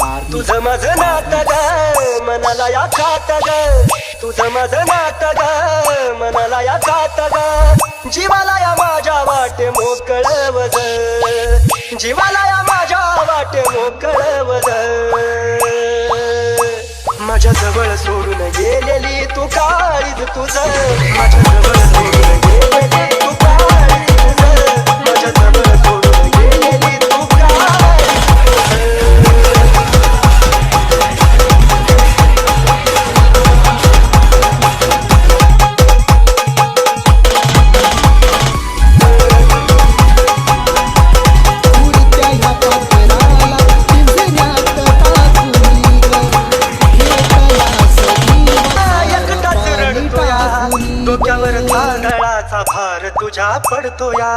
तुझं माझं नातं ग मनाला या खात ग, तुझं माझं नातं ग मनाला या खात ग, जीवाला या माझ्या वाटे मोकळवज, जीवाला या माझ्या वाटे मोकळवज, माझ्या जवळ सोडून गेलेली तू काळीज तुझं, माझ्या जवळ सोडून गेलेली तू काळीज तुझं, माझ्या जवळ सोडून गेलेली तू काळीज तुझं. डोक्यावर तांदळाचा भार तुझ्या पडतो या,